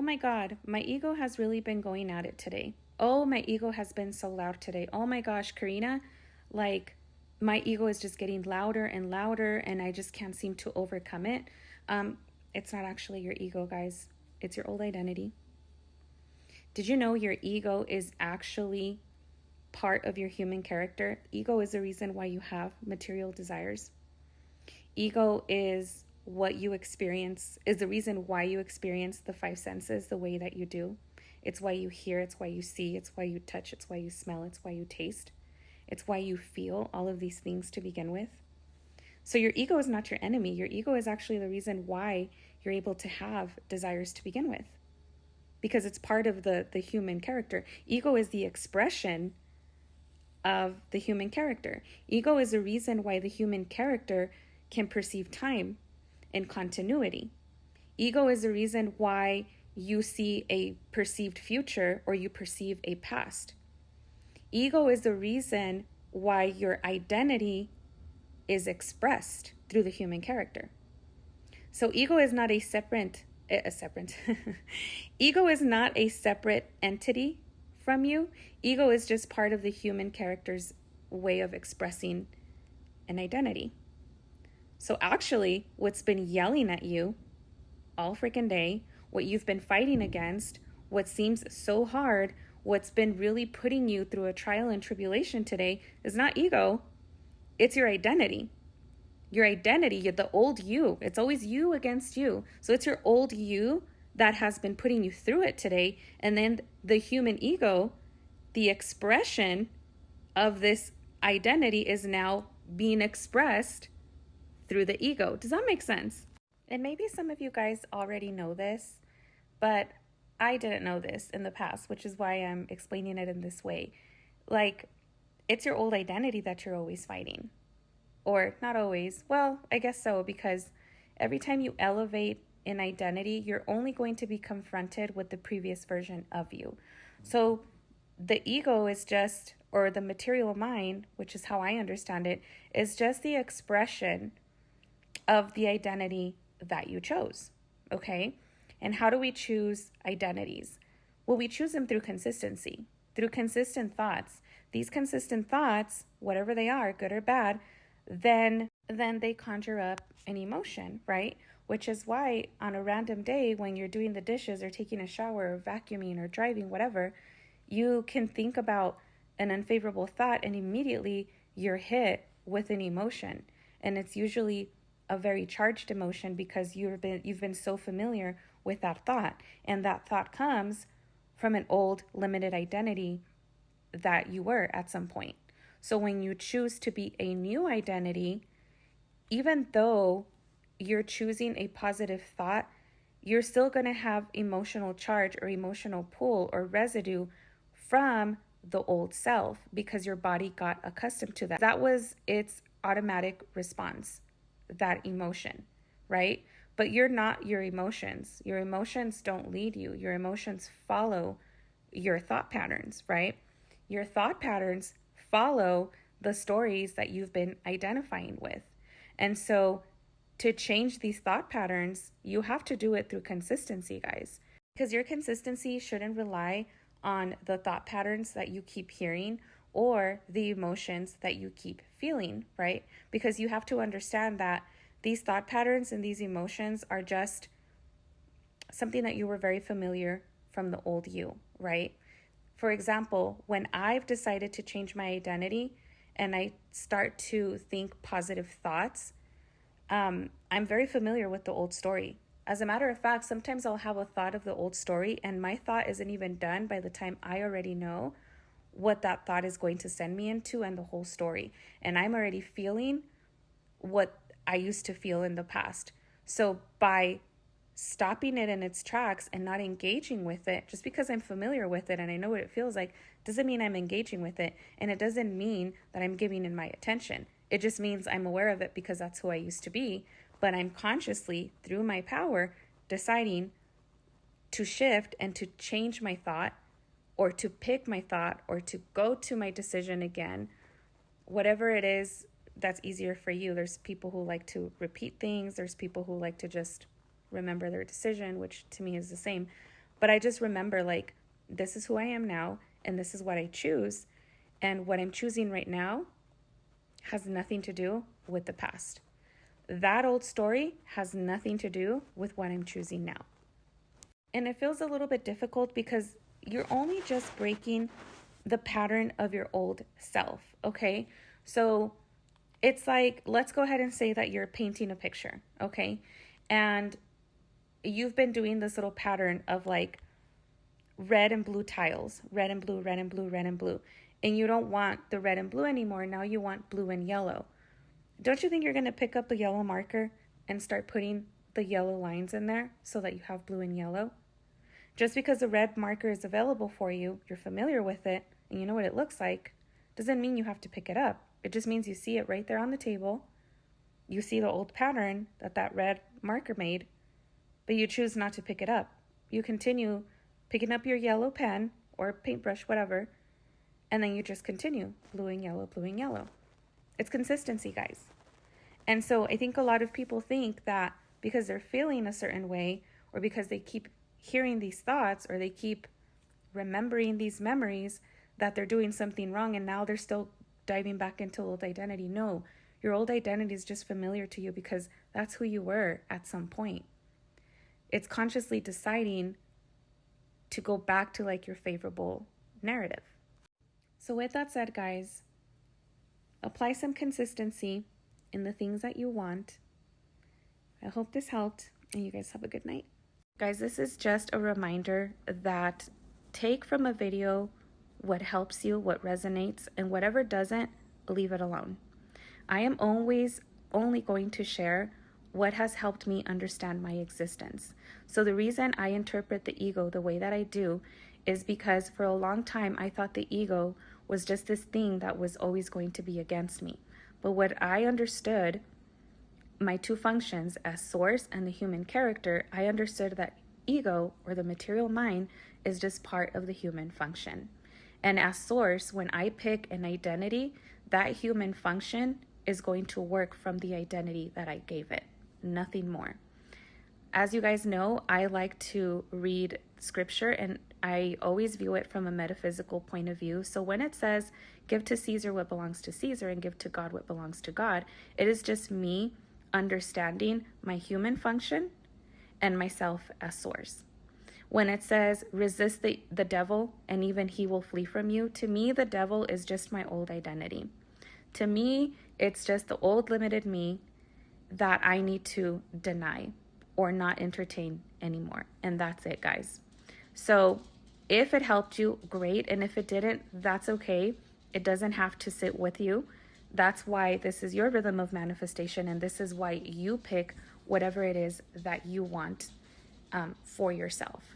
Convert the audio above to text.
my God, my ego has really been going at it today. Oh, my ego has been so loud today. Oh my gosh, Karina, like my ego is just getting louder and louder and I just can't seem to overcome it. It's not actually your ego, guys. It's your old identity. Did you know your ego is actually part of your human character? Ego is the reason why you have material desires. Ego is what you experience, is the reason why you experience the five senses the way that you do. It's why you hear, it's why you see, it's why you touch, it's why you smell, it's why you taste. It's why you feel all of these things to begin with. So your ego is not your enemy. Your ego is actually the reason why you're able to have desires to begin with, because it's part of the human character. Ego is the expression of the human character. Ego is the reason why the human character can perceive time and continuity. Ego is the reason why you see a perceived future or you perceive a past. Ego is the reason why your identity is expressed through the human character. So ego is not a separate ego is not a separate entity from you. Ego is just part of the human character's way of expressing an identity. So actually, what's been yelling at you all freaking day, what you've been fighting against, what seems so hard, what's been really putting you through a trial and tribulation today is not ego. It's your identity. Your identity, the old you. It's always you against you. So it's your old you that has been putting you through it today. And then the human ego, the expression of this identity is now being expressed through the ego. Does that make sense? And maybe some of you guys already know this, but I didn't know this in the past, which is why I'm explaining it in this way. Like, it's your old identity that you're always fighting. Or not always. Well, I guess so, because every time you elevate an identity, you're only going to be confronted with the previous version of you. So the ego is just, or the material mind, which is how I understand it, is just the expression of the identity that you chose. Okay? And how do we choose identities? Well, we choose them through consistency, through consistent thoughts. These consistent thoughts, whatever they are, good or bad, then they conjure up an emotion, right? Which is why on a random day when you're doing the dishes or taking a shower or vacuuming or driving, whatever, you can think about an unfavorable thought and immediately you're hit with an emotion. And it's usually a very charged emotion because you've been so familiar with that thought. And that thought comes from an old limited identity that you were at some point. So when you choose to be a new identity, even though you're choosing a positive thought, you're still going to have emotional charge or emotional pull or residue from the old self because your body got accustomed to that. That was its automatic response, that emotion, right? But you're not your emotions. Your emotions don't lead you. Your emotions follow your thought patterns, right? Your thought patterns follow the stories that you've been identifying with. And so to change these thought patterns, you have to do it through consistency, guys. Because your consistency shouldn't rely on the thought patterns that you keep hearing or the emotions that you keep feeling, right? Because you have to understand that these thought patterns and these emotions are just something that you were very familiar from the old you, right? For example, when I've decided to change my identity and I start to think positive thoughts, I'm very familiar with the old story. As a matter of fact, sometimes I'll have a thought of the old story and my thought isn't even done by the time I already know what that thought is going to send me into and the whole story. And I'm already feeling what I used to feel in the past. So by stopping it in its tracks and not engaging with it, just because I'm familiar with it and I know what it feels like, doesn't mean I'm engaging with it. And it doesn't mean that I'm giving it my attention. It just means I'm aware of it because that's who I used to be. But I'm consciously, through my power, deciding to shift and to change my thought or to pick my thought or to go to my decision again, whatever it is that's easier for you. There's people who like to repeat things. There's people who like to just remember their decision, which to me is the same. But I just remember, like, this is who I am now, and this is what I choose. And what I'm choosing right now has nothing to do with the past. That old story has nothing to do with what I'm choosing now. And it feels a little bit difficult because you're only just breaking the pattern of your old self, okay? So it's like, let's go ahead and say that you're painting a picture, okay? And you've been doing this little pattern of like red and blue tiles, red and blue, red and blue, red and blue. And you don't want the red and blue anymore. Now you want blue and yellow. Don't you think you're going to pick up a yellow marker and start putting the yellow lines in there so that you have blue and yellow? Just because a red marker is available for you, you're familiar with it, and you know what it looks like, doesn't mean you have to pick it up. It just means you see it right there on the table. You see the old pattern that red marker made, but you choose not to pick it up. You continue picking up your yellow pen or paintbrush, whatever, and then you just continue blue and yellow, blue and yellow. It's consistency, guys. And so I think a lot of people think that because they're feeling a certain way, or because they keep hearing these thoughts, or they keep remembering these memories, that they're doing something wrong, and now they're still diving back into old identity. No, your old identity is just familiar to you because that's who you were at some point. It's consciously deciding to go back to like your favorable narrative. So with that said, guys, apply some consistency in the things that you want. I hope this helped, and you guys have a good night. Guys, this is just a reminder that take from a video what helps you, what resonates, and whatever doesn't, leave it alone. I am always only going to share what has helped me understand my existence. So the reason I interpret the ego the way that I do is because for a long time I thought the ego was just this thing that was always going to be against me. But what I understood, my two functions as source and the human character, I understood that ego, or the material mind, is just part of the human function. And as source, when I pick an identity, that human function is going to work from the identity that I gave it, nothing more. As you guys know, I like to read scripture, and I always view it from a metaphysical point of view. So when it says, give to Caesar what belongs to Caesar and give to God what belongs to God, it is just me understanding my human function and myself as source. When it says, resist the devil and even he will flee from you, to me, the devil is just my old identity. To me, it's just the old limited me that I need to deny or not entertain anymore. And that's it, guys. So if it helped you, great. And if it didn't, that's okay. It doesn't have to sit with you. That's why this is your rhythm of manifestation. And this is why you pick whatever it is that you want for yourself.